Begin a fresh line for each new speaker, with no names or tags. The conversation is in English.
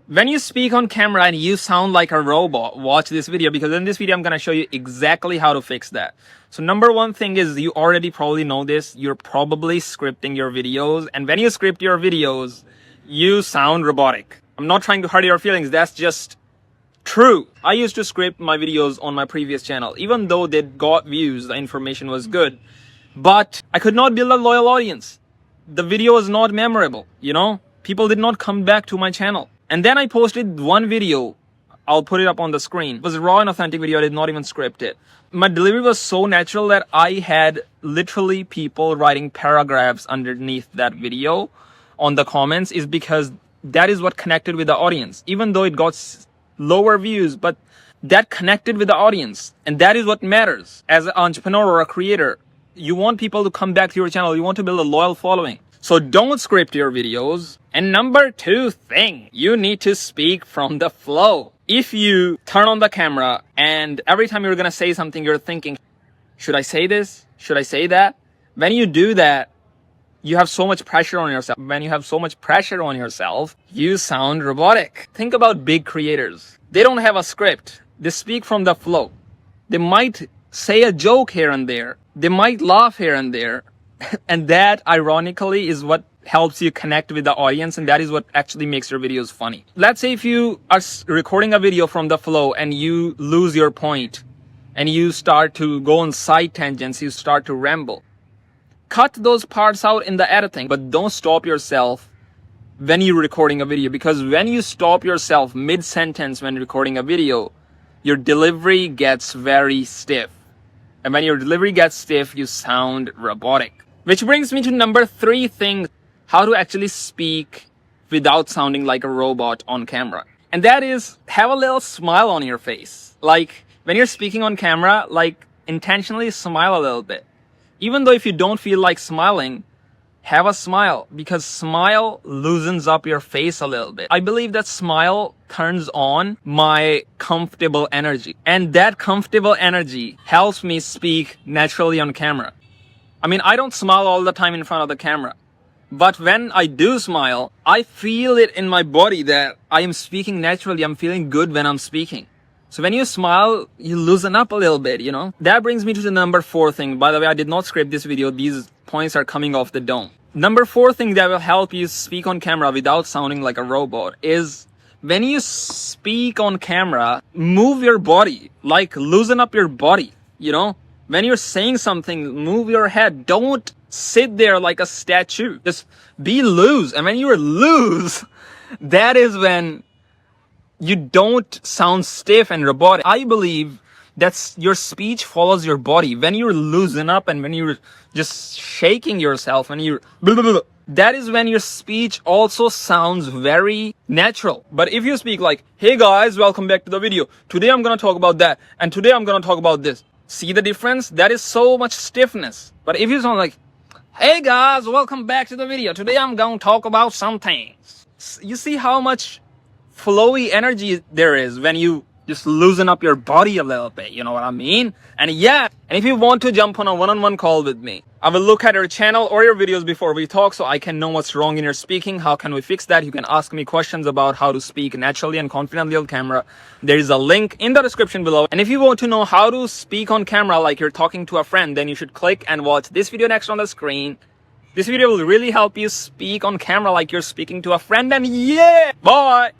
When you speak on camera and you sound like a robot, watch this video, because in this video I'm going to show you exactly how to fix that. So number one thing is, you already probably know this, you're probably scripting your videos, and when you script your videos, you sound robotic. I'm not trying to hurt your feelings, that's just true. I used to script my videos on my previous channel. Even though they got views, the information was good, but I could not build a loyal audience. The video was not memorable, People did not come back to my channel. And then I posted one video, I'll put it up on the screen. It was a raw and authentic video, I did not even script it. My delivery was so natural that I had literally people writing paragraphs underneath that video on the comments, is because that is what connected with the audience. Even though it got lower views, but that connected with the audience. And that is what matters. As an entrepreneur or a creator, you want people to come back to your channel, you want to build a loyal following. So don't script your videos. And number two thing, you need to speak from the flow. If you turn on the camera and every time you're going to say something, you're thinking, should I say this? Should I say that? When you do that, you have so much pressure on yourself. When you have so much pressure on yourself, you sound robotic. Think about big creators. They don't have a script. They speak from the flow. They might say a joke here and there. They might laugh here and there. And that, ironically, is what helps you connect with the audience, and that is what actually makes your videos funny. Let's say if you are recording a video from the flow and you lose your point and you start to go on side tangents, you start to ramble. Cut those parts out in the editing, but don't stop yourself when you're recording a video, because when you stop yourself mid-sentence when recording a video, your delivery gets very stiff. And when your delivery gets stiff, you sound robotic. Which brings me to number three thing, how to actually speak without sounding like a robot on camera. And that is, have a little smile on your face. Like, when you're speaking on camera, intentionally smile a little bit. Even though if you don't feel like smiling, have a smile, because smile loosens up your face a little bit. I believe that smile turns on my comfortable energy. And that comfortable energy helps me speak naturally on camera. I mean, I don't smile all the time in front of the camera. But when I do smile, I feel it in my body that I am speaking naturally. I'm feeling good when I'm speaking. So when you smile, you loosen up a little bit, That brings me to the number four thing. By the way, I did not script this video. These points are coming off the dome. Number four thing that will help you speak on camera without sounding like a robot is, when you speak on camera, move your body, loosen up your body, When you're saying something, move your head. Don't sit there like a statue. Just be loose. And when you're loose, that is when you don't sound stiff and robotic. I believe that your speech follows your body. When you're loosen up and when you're just shaking yourself, when you're blah, blah, blah, that is when your speech also sounds very natural. But if you speak like, hey guys, welcome back to the video. Today I'm going to talk about that. And today I'm going to talk about this. See the difference? That is so much stiffness. But if you sound like, hey guys, welcome back to the video. Today I'm going to talk about some things. You see how much flowy energy there is when you just loosen up your body a little bit, you know what I mean? And if you want to jump on a one-on-one call with me, I will look at your channel or your videos before we talk, so I can know what's wrong in your speaking. How can we fix that? You can ask me questions about how to speak naturally and confidently on camera. There is a link in the description below. And if you want to know how to speak on camera like you're talking to a friend, then you should click and watch this video next on the screen. This video will really help you speak on camera like you're speaking to a friend. And bye!